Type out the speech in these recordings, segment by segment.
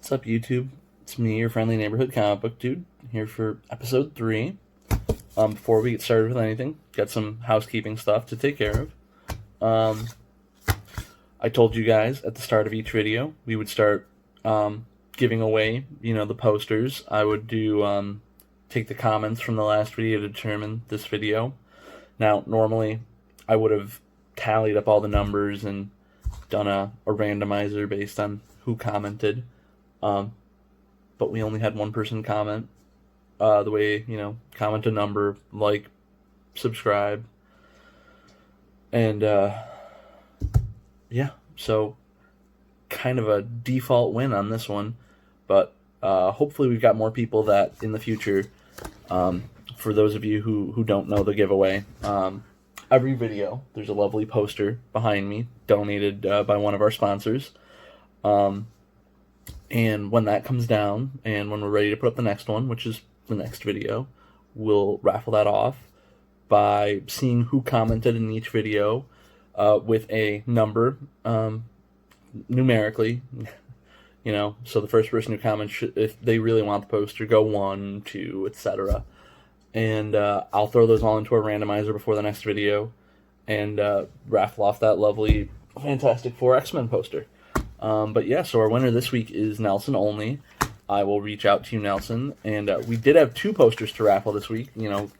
What's up, YouTube? It's me, your friendly neighborhood comic book dude, here for episode 3. Before we get started with anything, got some housekeeping stuff to take care of. I told you guys at the start of each video we would start giving away, the posters. I would do take the comments from the last video to determine this video. Now, normally I would have tallied up all the numbers and done a randomizer based on who commented. But we only had one person comment. The way, comment a number, like, subscribe. And, yeah, so kind of a default win on this one. But hopefully we've got more people that in the future, for those of you who don't know the giveaway, every video there's a lovely poster behind me donated by one of our sponsors. And when that comes down, and when we're ready to put up the next one, which is the next video, we'll raffle that off by seeing who commented in each video with a number, numerically, so the first person who comments, if they really want the poster, go 1, 2, etc. And I'll throw those all into a randomizer before the next video and raffle off that lovely Fantastic Four X-Men poster. But yeah, so our winner this week is Nelson Only. I will reach out to you, Nelson. And we did have 2 posters to raffle this week,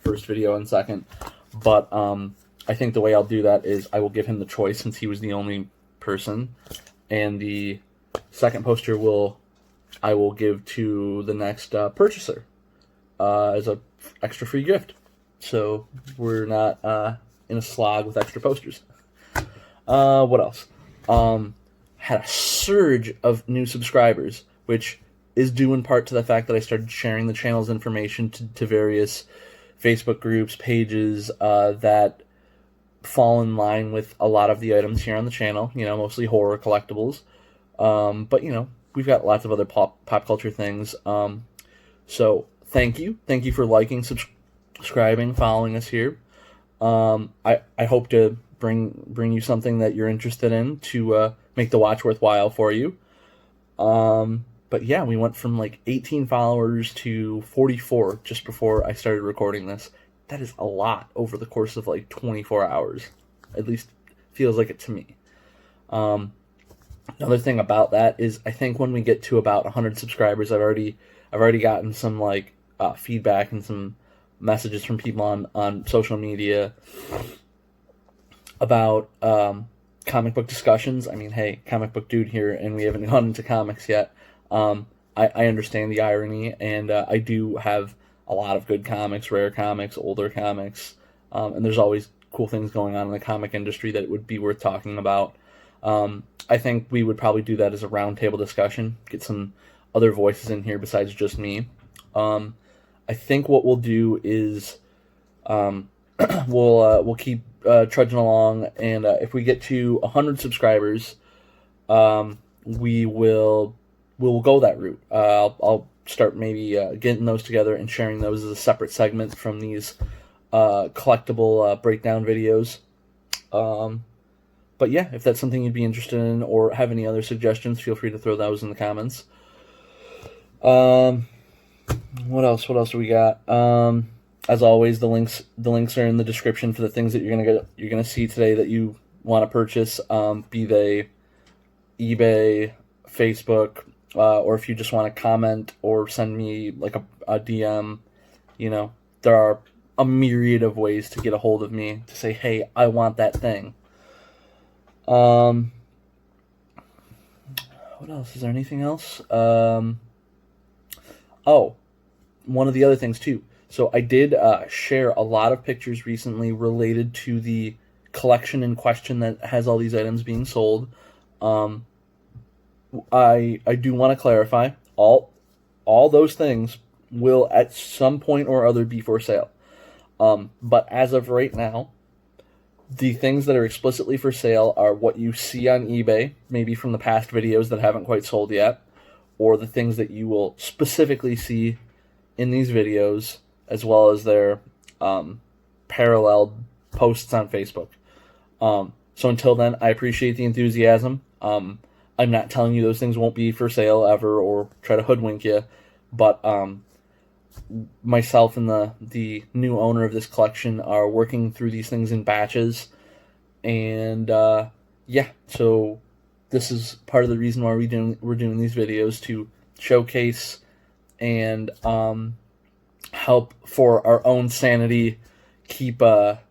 first video and second. But I think the way I'll do that is I will give him the choice since he was the only person. And the second poster I will give to the next purchaser as a extra free gift. So we're not in a slog with extra posters. What else? Had a surge of new subscribers, which is due in part to the fact that I started sharing the channel's information to various Facebook groups, pages that fall in line with a lot of the items here on the channel, mostly horror collectibles. But, we've got lots of other pop culture things. So thank you. Thank you for liking, subscribing, following us here. I hope to bring you something that you're interested in to make the watch worthwhile for you. But yeah, we went from like 18 followers to 44 just before I started recording this. That is a lot over the course of like 24 hours. At least feels like it to me. Another thing about that is I think when we get to about 100 subscribers, I've already gotten some like feedback and some messages from people on social media about comic book discussions. I mean, hey, comic book dude here, and we haven't gone into comics yet. I understand the irony, and I do have a lot of good comics, rare comics, older comics, and there's always cool things going on in the comic industry that would be worth talking about. I think we would probably do that as a roundtable discussion, get some other voices in here besides just me. I think what we'll do is we'll keep trudging along, and if we get to 100 subscribers, we'll go that route. I'll start maybe getting those together and sharing those as a separate segment from these collectible breakdown videos. But yeah, if that's something you'd be interested in or have any other suggestions, feel free to throw those in the comments. What else do we got? As always, the links are in the description for the things that you're gonna see today that you want to purchase, be they eBay, Facebook, or if you just want to comment or send me like a DM. There are a myriad of ways to get a hold of me to say, hey, I want that thing. What else? Is there anything else? Oh, one of the other things too. So I did share a lot of pictures recently related to the collection in question that has all these items being sold. I do want to clarify, all those things will at some point or other be for sale. But as of right now, the things that are explicitly for sale are what you see on eBay, maybe from the past videos that haven't quite sold yet, or the things that you will specifically see in these videos, as well as their paralleled posts on Facebook. So until then, I appreciate the enthusiasm. I'm not telling you those things won't be for sale ever or try to hoodwink you, but myself and the new owner of this collection are working through these things in batches, and yeah, so this is part of the reason why we're doing these videos, to showcase and help for our own sanity, keep a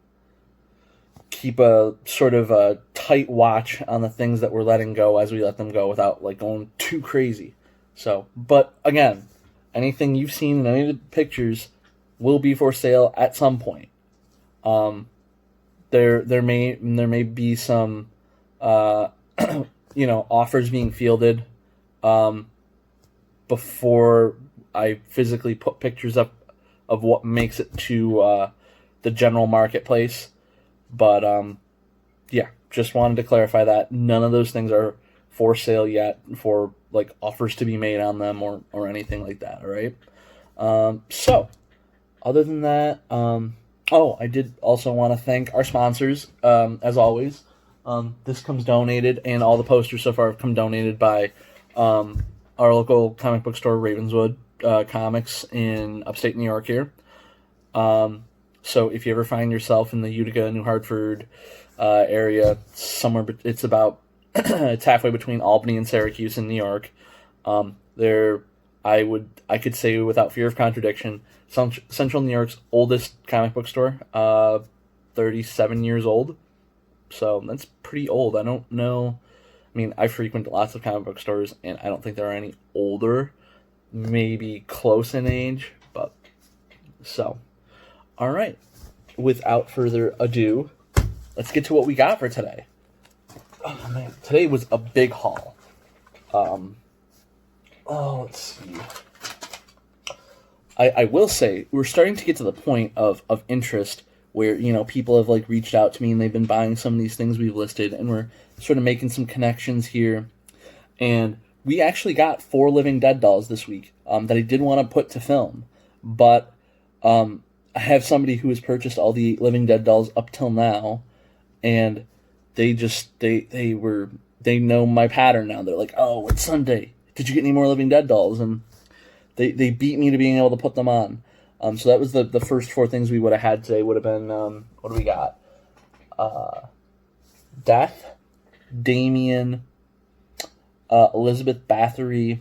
sort of a tight watch on the things that we're letting go as we let them go, without like going too crazy. So, but again, anything you've seen in any of the pictures will be for sale at some point. There may be some offers being fielded before I physically put pictures up of what makes it to the general marketplace. But yeah, just wanted to clarify that none of those things are for sale yet, for like offers to be made on them or anything like that. All right. So other than that, I did also want to thank our sponsors, as always. This comes donated, and all the posters so far have come donated by our local comic book store, Ravenswood Comics in upstate New York here. So if you ever find yourself in the Utica, New Hartford area, somewhere, it's about it's halfway between Albany and Syracuse in New York. I could say without fear of contradiction, Central New York's oldest comic book store, 37 years old. So that's pretty old. I don't know. I mean, I frequent lots of comic book stores, and I don't think there are any older. Maybe close in age, but so. All right. Without further ado, let's get to what we got for today. Oh man, today was a big haul. Let's see. I will say we're starting to get to the point of interest where, people have like reached out to me and they've been buying some of these things we've listed, and we're sort of making some connections here. And we actually got 4 Living Dead dolls this week that I did want to put to film, but I have somebody who has purchased all the Living Dead dolls up till now, and they know my pattern now. They're like, oh, it's Sunday. Did you get any more Living Dead dolls? And they beat me to being able to put them on. So that was the first 4 things we would have had today. Would have been, what do we got? Death, Damien, Elizabeth Bathory,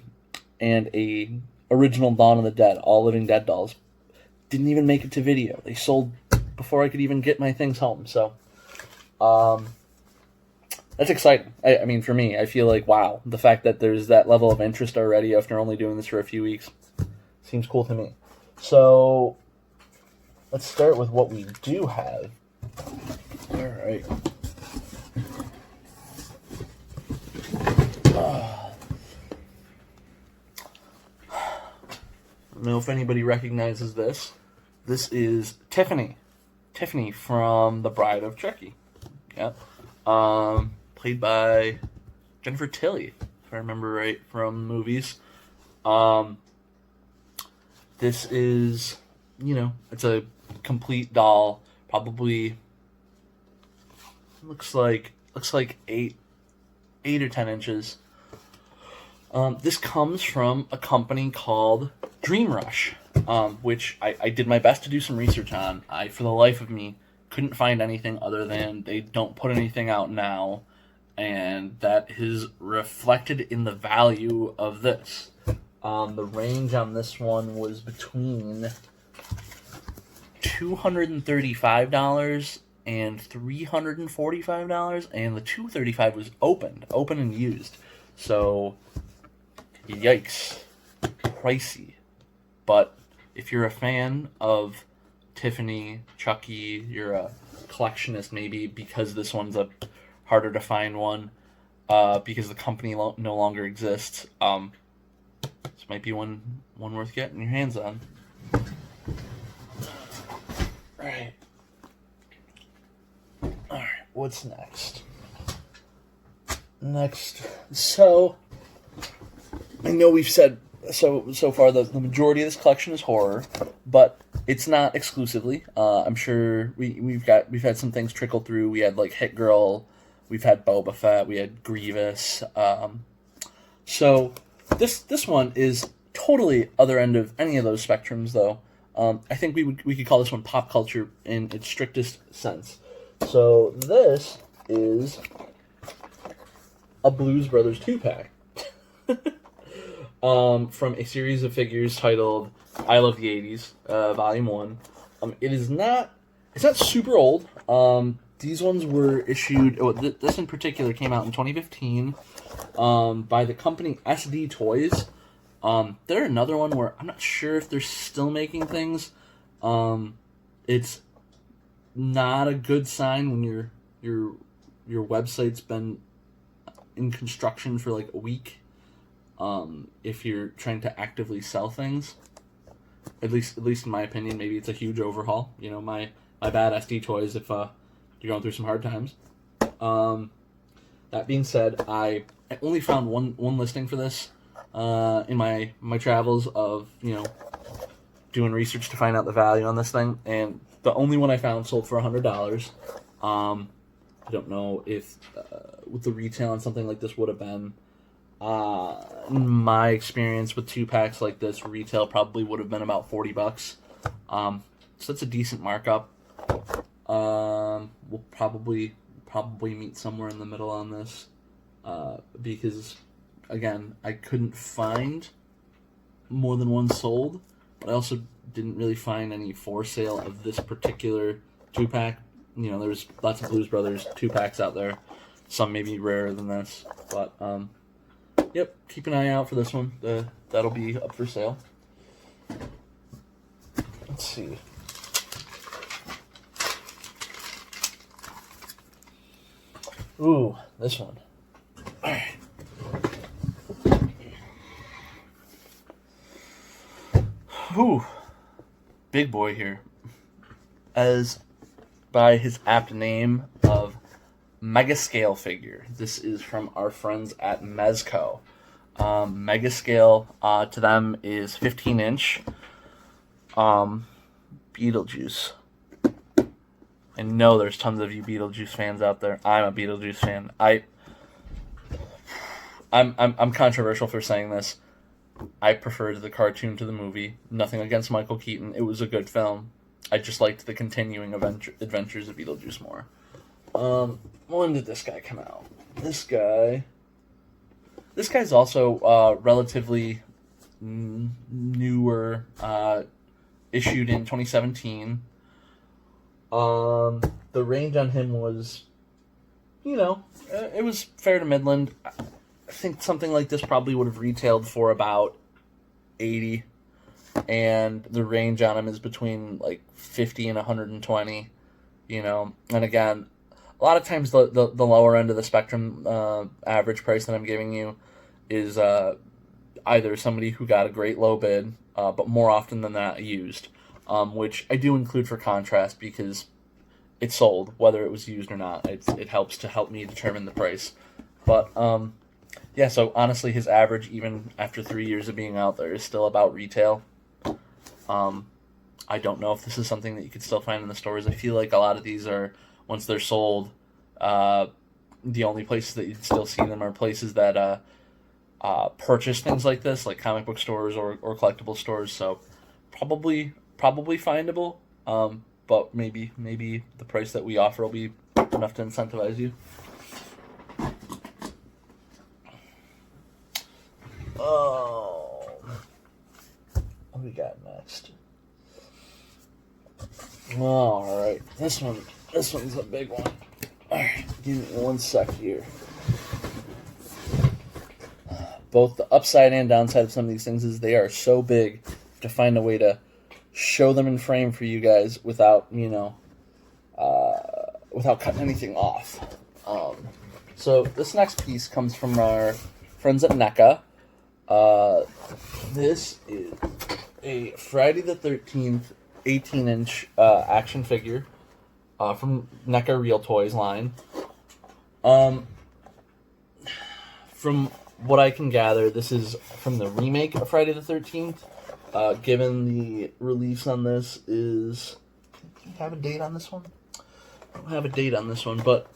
and a original Dawn of the Dead, all Living Dead dolls. Didn't even make it to video. They sold before I could even get my things home. So, that's exciting. I mean, for me, I feel like, wow, the fact that there's that level of interest already after only doing this for a few weeks seems cool to me. So, let's start with what we do have. All right. I don't know if anybody recognizes this. This is Tiffany. Tiffany from The Bride of Chucky. Yep. Played by Jennifer Tilly, if I remember right from movies. This is, it's a complete doll. Probably looks like 8 or 10 inches. This comes from a company called Dream Rush, which I did my best to do some research on. I, for the life of me, couldn't find anything other than they don't put anything out now, and that is reflected in the value of this. The range on this one was between $235 and $345, and the $235 was open and used. So, yikes, pricey. But if you're a fan of Tiffany, Chucky, you're a collectionist maybe, because this one's a harder to find one, because the company no longer exists. This might be one worth getting your hands on. Alright, what's next? So, I know we've said so far the majority of this collection is horror, but it's not exclusively. I'm sure we've had some things trickle through. We had like Hit Girl, we've had Boba Fett, we had Grievous, So this one is totally other end of any of those spectrums, though. I think we could call this one pop culture in its strictest sense. So this is a Blues Brothers 2-pack from a series of figures titled I Love the 80s, Volume 1. It's not super old. These ones were issued, this in particular came out in 2015 by the company SD Toys. They're another one where I'm not sure if they're still making things. It's not a good sign when your website's been in construction for like a week. If you're trying to actively sell things, at least in my opinion, maybe it's a huge overhaul. You know, my bad, SD Toys, if you're going through some hard times. That being said, I only found one listing for this in my travels of, you know, doing research to find out the value on this thing, and the only one I found sold for $100. I don't know if what the retail on something like this would have been. In my experience with 2-packs like this, retail probably would have been about $40. So that's a decent markup. We'll probably meet somewhere in the middle on this, because again, I couldn't find more than one sold, but I also didn't really find any for sale of this particular 2-pack. You know, there's lots of Blues Brothers 2-packs out there. Some may be rarer than this, but yep, keep an eye out for this one. That'll be up for sale. Let's see. Ooh, this one. All right. Ooh, big boy here. As by his apt name of Mega Scale figure. This is from our friends at Mezco. Mega Scale to them is 15-inch. Beetlejuice. I know there's tons of you Beetlejuice fans out there. I'm a Beetlejuice fan. I'm controversial for saying this. I preferred the cartoon to the movie. Nothing against Michael Keaton. It was a good film. I just liked the continuing adventures of Beetlejuice more. When did this guy come out? This guy's also relatively newer, issued in 2017. The range on him was, you know, it was fair to Midland. I think something like this probably would have retailed for about $80, and the range on him is between like $50 and $120, you know. And again, a lot of times the lower end of the spectrum average price that I'm giving you is either somebody who got a great low bid, but more often than that, used, which I do include for contrast because it sold, whether it was used or not. It helps to help me determine the price. But yeah, so honestly, his average, even after 3 years of being out there, is still about retail. I don't know if this is something that you could still find in the stores. I feel like a lot of these are, once they're sold, the only places that you'd still see them are places that purchase things like this, like comic book stores or collectible stores. So probably findable, but maybe the price that we offer will be enough to incentivize you. Oh, what do we got next? All right, this one's a big one. All right, give me 1 sec here. Both the upside and downside of some of these things is they are so big to find a way to show them in frame for you guys without, without cutting anything off. So this next piece comes from our friends at NECA. This is a Friday the 13th 18-inch action figure from NECA Real Toys line. From what I can gather, this is from the remake of Friday the 13th. Given the release on this is... Do you have a date on this one? I don't have a date on this one, but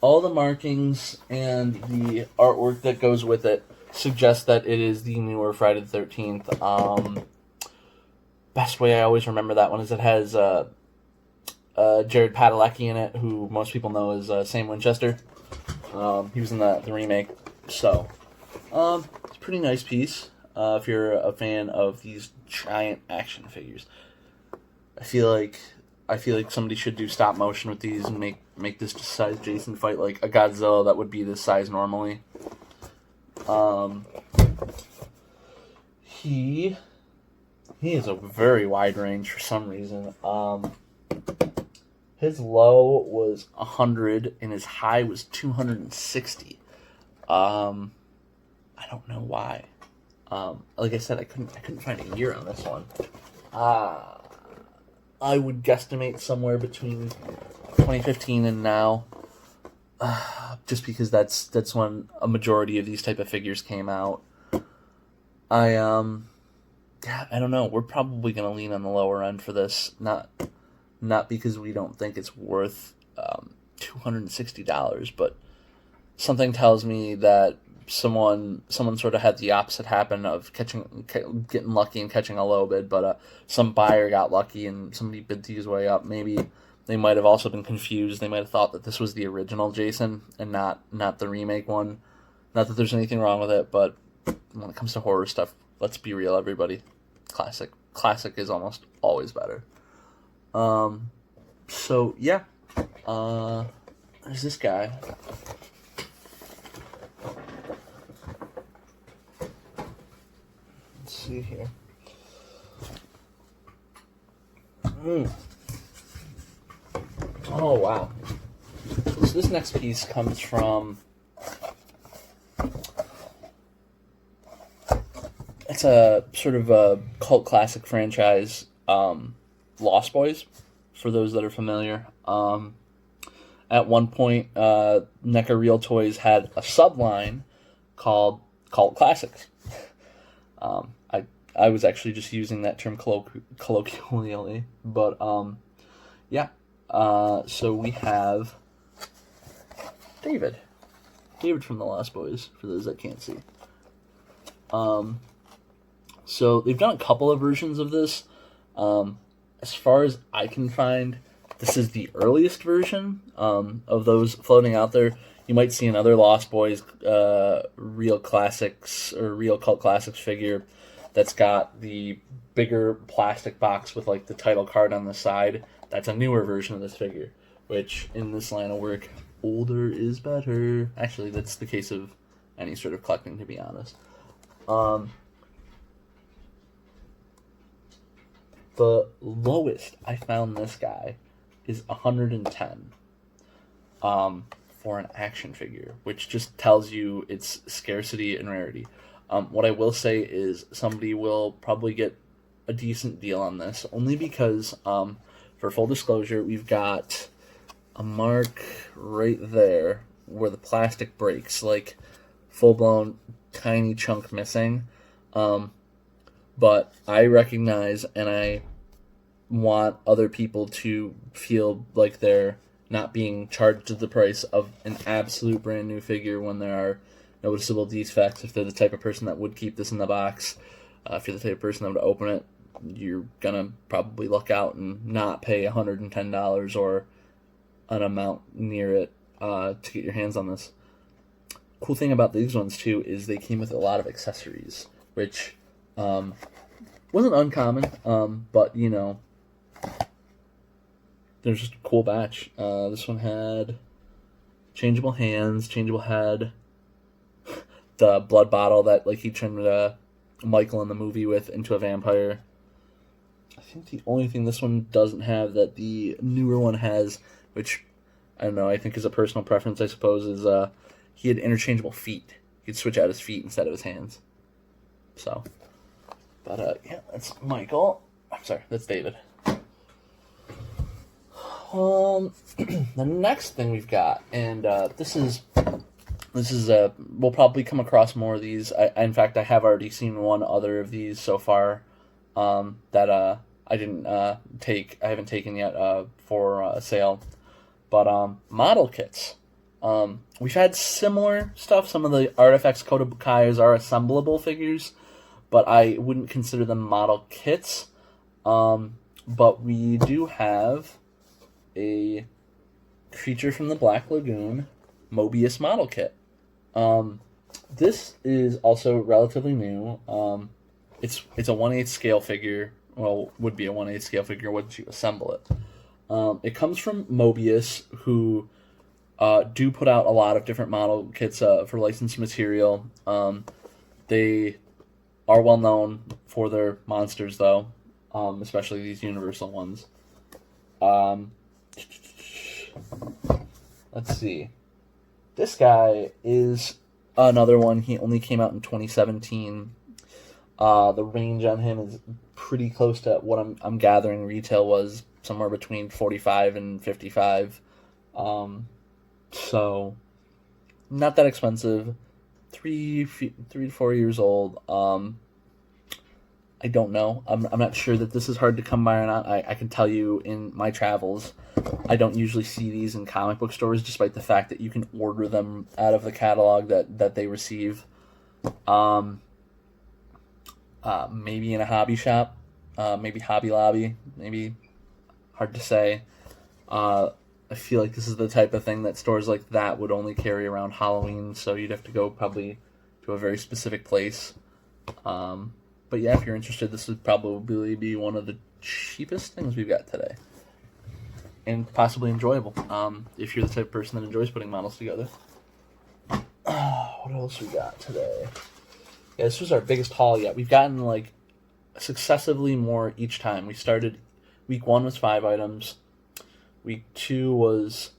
all the markings and the artwork that goes with it suggests that it is the newer Friday the 13th. Best way I always remember that one is it has Jared Padalecki in it, who most people know as Sam Winchester. He was in the remake. So, it's a pretty nice piece if you're a fan of these giant action figures. I feel like somebody should do stop motion with these and make this just size Jason fight like a Godzilla that would be this size normally. He has a very wide range for some reason. His low was 100 and his high was 260. I don't know why. Like I said, I couldn't find a year on this one. I would guesstimate somewhere between 2015 and now, just because that's when a majority of these type of figures came out. I don't know. We're probably gonna lean on the lower end for this, not because we don't think it's worth $260, but something tells me that someone sort of had the opposite happen of getting lucky and catching a low bid, but some buyer got lucky and somebody bid these way up. Maybe they might have also been confused. They might have thought that this was the original Jason and not the remake one. Not that there's anything wrong with it, but when it comes to horror stuff, let's be real, everybody. Classic is almost always better. So yeah, there's this guy. Let's see here. Oh wow! So this next piece comes from. It's a sort of a cult classic franchise, Lost Boys, for those that are familiar. At one point, NECA Real Toys had a subline called Cult Classics. I was actually just using that term colloquially, but yeah. So we have David from the Lost Boys, for those that can't see. So they've done a couple of versions of this. As far as I can find, this is the earliest version of those floating out there. You might see another Lost Boys Real Classics or Real Cult Classics figure that's got the bigger plastic box with like the title card on the side. That's a newer version of this figure, which in this line of work, older is better. Actually, that's the case of any sort of collecting, to be honest. The lowest I found this guy is 110 for an action figure, which just tells you its scarcity and rarity. What I will say is somebody will probably get a decent deal on this, only because, for full disclosure, we've got a mark right there where the plastic breaks, like full-blown tiny chunk missing. But I recognize and I want other people to feel like they're not being charged the price of an absolute brand new figure when there are noticeable defects. If they're the type of person that would keep this in the box, if you're the type of person that would open it, you're gonna probably look out and not pay $110 or an amount near it to get your hands on this. Cool thing about these ones too is they came with a lot of accessories, which wasn't uncommon, but you know, there's just a cool batch. This one had changeable hands, changeable head, the blood bottle that like he turned Michael in the movie with into a vampire. I think the only thing this one doesn't have that the newer one has, which I don't know, I think is a personal preference, I suppose, is he had interchangeable feet. He could switch out his feet instead of his hands. So, but yeah, that's Michael. I'm sorry, that's David. The next thing we've got, and this is we'll probably come across more of these. In fact, I have already seen one other of these so far that I didn't take. I haven't taken yet for a sale. But model kits We've had similar stuff. Some of the Artifacts Kodabukais are assemblable figures, but I wouldn't consider them model kits. But we do have a Creature from the Black Lagoon Mobius model kit. This is also relatively new. It's a 1/8 scale figure. Well, would be a 1/8 scale figure once you assemble it. It comes from Mobius, who do put out a lot of different model kits for licensed material. They are well known for their monsters, though, especially these Universal ones. Let's see. This guy is another one. He only came out in 2017. The range on him is pretty close to what I'm gathering retail was somewhere between 45 and 55. So not that expensive. 3 to 4 years old. I don't know. I'm not sure that this is hard to come by or not. I can tell you in my travels, I don't usually see these in comic book stores, despite the fact that you can order them out of the catalog that they receive. Maybe in a hobby shop, maybe Hobby Lobby, maybe, hard to say. I feel like this is the type of thing that stores like that would only carry around Halloween, so you'd have to go probably to a very specific place. But yeah, if you're interested, this would probably be one of the cheapest things we've got today. And possibly enjoyable, if you're the type of person that enjoys putting models together. What else we got today? Yeah, this was our biggest haul yet. We've gotten, like, successively more each time. We started, week 1 was 5 items. Week 2 was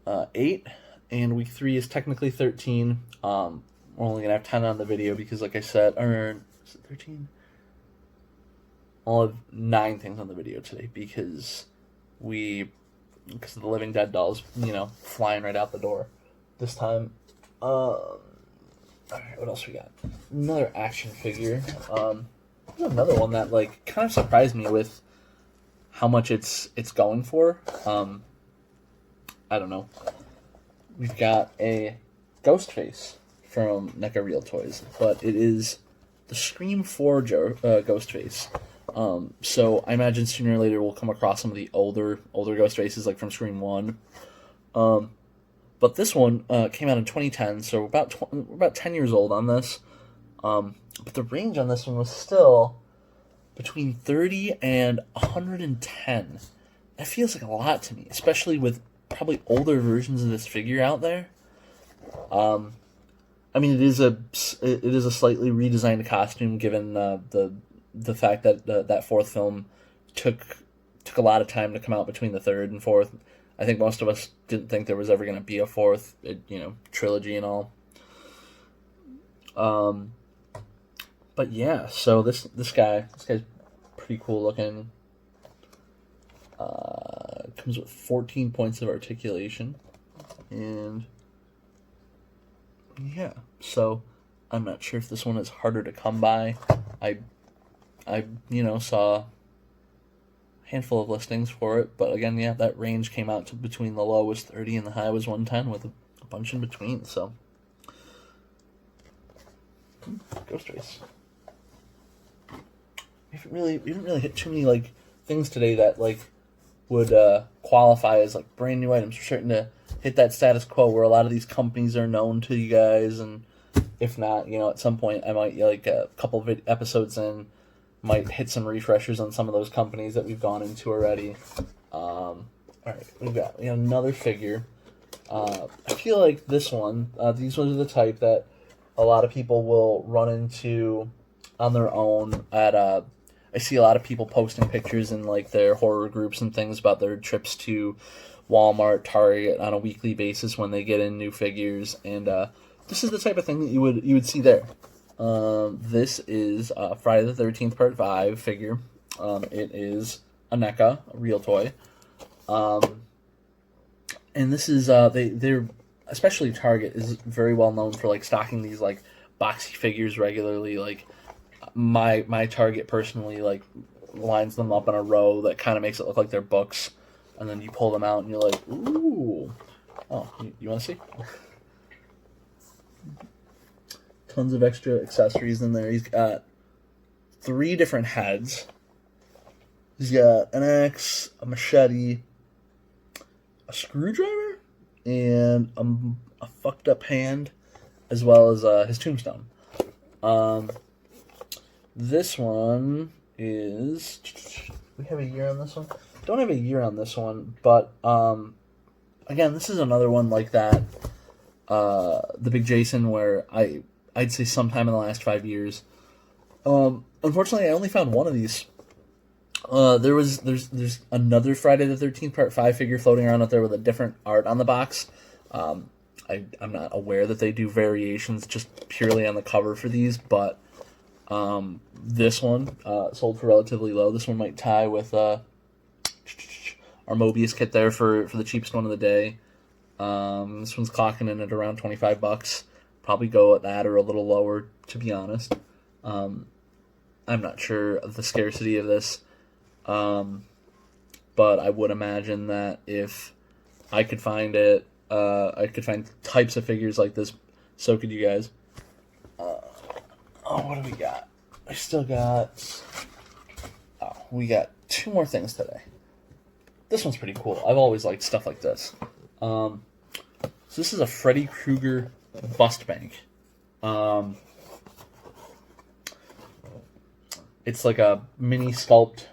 8. And week 3 is technically 13. We're only going to have 10 on the video because, like I said, or is it 13? I'll have 9 things on the video today because of the Living Dead dolls, flying right out the door this time. Alright, what else we got? Another action figure. Another one that, like, kind of surprised me with how much it's going for. I don't know. We've got a Ghostface from NECA Real Toys, but it is the Scream 4 Ghostface. So I imagine sooner or later we'll come across some of the older Ghostfaces, like from Scream 1. But this one came out in 2010, so we're about 10 years old on this. But the range on this one was still between 30 and 110. That feels like a lot to me, especially with probably older versions of this figure out there. I mean, it is a slightly redesigned costume, given the fact that that fourth film took a lot of time to come out between the third and fourth. I think most of us didn't think there was ever going to be a fourth, trilogy and all. But yeah, so this guy's pretty cool looking. Comes with 14 points of articulation, and yeah, so I'm not sure if this one is harder to come by. I saw a handful of listings for it, but again, yeah, that range came out to between the low was 30 and the high was 110 with a bunch in between, so Ghost Race. We haven't really hit too many, like, things today that, like, would qualify as, like, brand new items. We're starting to hit that status quo where a lot of these companies are known to you guys, and if not, at some point I might, like, a couple of episodes in, might hit some refreshers on some of those companies that we've gone into already. Alright, we've got another figure. I feel like this one, these ones are the type that a lot of people will run into on their own at I see a lot of people posting pictures in, like, their horror groups and things about their trips to Walmart, Target on a weekly basis when they get in new figures, and this is the type of thing that you would see there. This is Friday the 13th Part 5 figure. It is a NECA, a real toy. And this is, they're, especially Target, is very well known for, like, stocking these, like, boxy figures regularly. Like, my Target personally, like, lines them up in a row that kind of makes it look like they're books. And then you pull them out and you're like, ooh, Oh, you want to see? Tons of extra accessories in there. He's got 3 different heads. He's got an axe, a machete, a screwdriver, and a fucked up hand, as well as his tombstone. This one is... we have a year on this one? Don't have a year on this one, but again, this is another one like that. The Big Jason, where I'd say sometime in the last 5 years. Unfortunately, I only found one of these. There's another Friday the 13th Part 5 figure floating around out there with a different art on the box. I'm not aware that they do variations just purely on the cover for these, but this one sold for relatively low. This one might tie with our Mobius kit there for the cheapest one of the day. This one's clocking in at around $25. Probably go at that or a little lower, to be honest. I'm not sure of the scarcity of this, but I would imagine that if I could find it, I could find types of figures like this. So could you guys. What do we got? I still got... we got 2 more things today. This one's pretty cool. I've always liked stuff like this. So this is a Freddy Krueger bust bank. It's like a mini sculpt,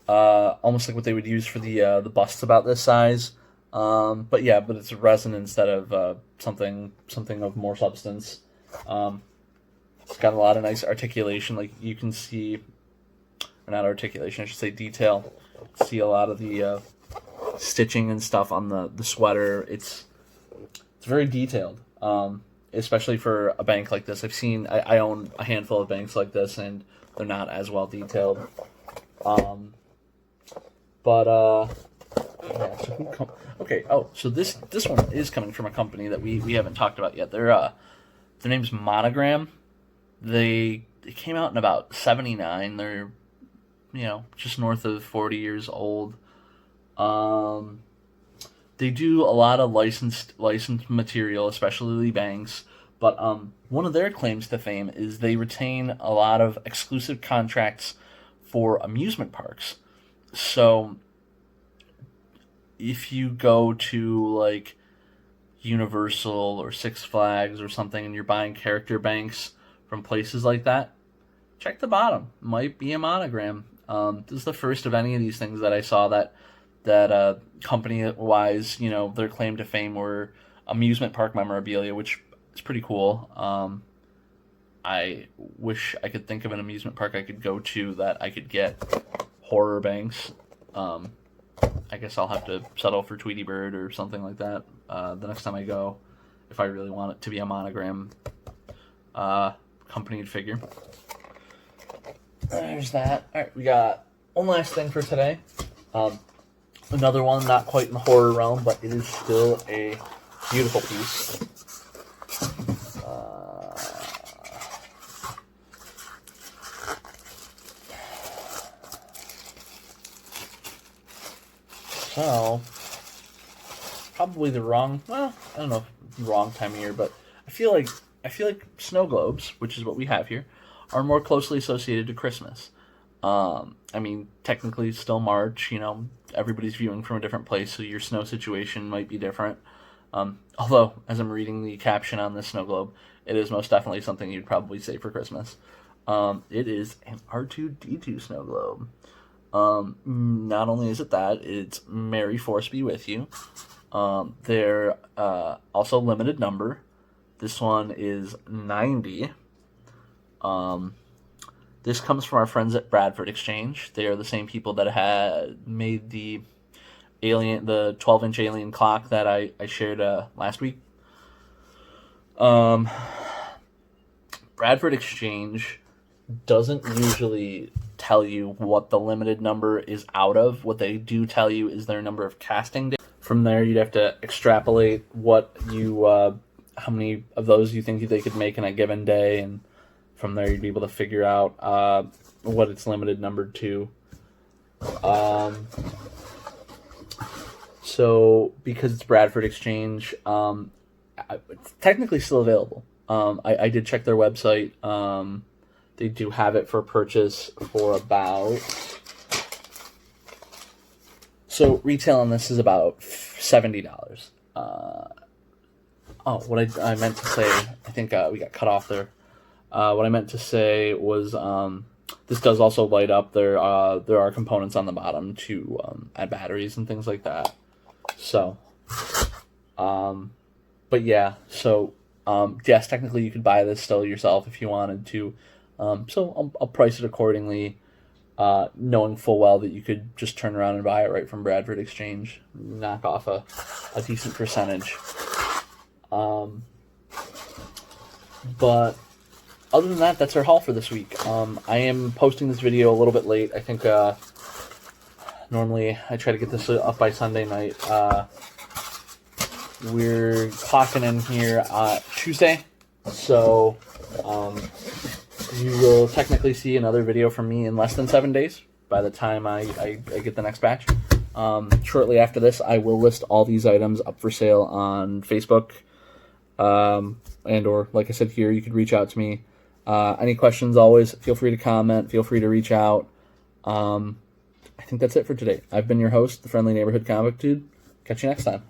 almost like what they would use for the busts about this size. But it's resin instead of something of more substance. It's got a lot of nice articulation, like you can see, or not articulation, I should say detail. See a lot of the stitching and stuff on the sweater. It's very detailed, especially for a bank like this. I own a handful of banks like this, and they're not as well detailed. So this one is coming from a company that we haven't talked about yet. Their name's Monogram. They came out in about 79. They're just north of 40 years old. They do a lot of licensed material, especially banks. But one of their claims to fame is they retain a lot of exclusive contracts for amusement parks. So if you go to like Universal or Six Flags or something and you're buying character banks from places like that, check the bottom. Might be a Monogram. This is the first of any of these things that I saw that company-wise, their claim to fame were amusement park memorabilia, which is pretty cool. I wish I could think of an amusement park I could go to that I could get horror banks. I guess I'll have to settle for Tweety Bird or something like that the next time I go, if I really want it to be a Monogram accompanied figure. There's that. Alright, we got one last thing for today. Another one, not quite in the horror realm, but it is still a beautiful piece. So, probably the wrong, I don't know if the wrong time of year, but I feel like snow globes, which is what we have here, are more closely associated to Christmas. Technically it's still March, everybody's viewing from a different place, so your snow situation might be different. Although, as I'm reading the caption on this snow globe, it is most definitely something you'd probably say for Christmas. It is an R2-D2 snow globe. Not only is it that, it's Merry Force Be With You. They're also limited number. This one is 90. This comes from our friends at Bradford Exchange. They are the same people that had made the 12-inch alien clock that I shared last week. Bradford Exchange doesn't usually tell you what the limited number is out of. What they do tell you is their number of casting days. From there, you'd have to extrapolate what how many of those you think they could make in a given day, and from there you'd be able to figure out what it's limited numbered to. So because it's Bradford Exchange, it's technically still available. I did check their website. They do have it for purchase for about... So retail on this is about $70. What I meant to say, I think we got cut off there. What I meant to say was this does also light up. There are components on the bottom to add batteries and things like that. So, but yeah, so yes, technically you could buy this still yourself if you wanted to. So I'll price it accordingly, knowing full well that you could just turn around and buy it right from Bradford Exchange, knock off a decent percentage. But other than that, that's our haul for this week. I am posting this video a little bit late. I think normally I try to get this up by Sunday night. We're clocking in here Tuesday, so you will technically see another video from me in less than 7 days by the time I get the next batch. Shortly after this, I will list all these items up for sale on Facebook, and or like I said here, you could reach out to me. Any questions, always feel free to comment, feel free to reach out. I think that's it for today. I've been your host, the Friendly Neighborhood Comic Dude. Catch you next time.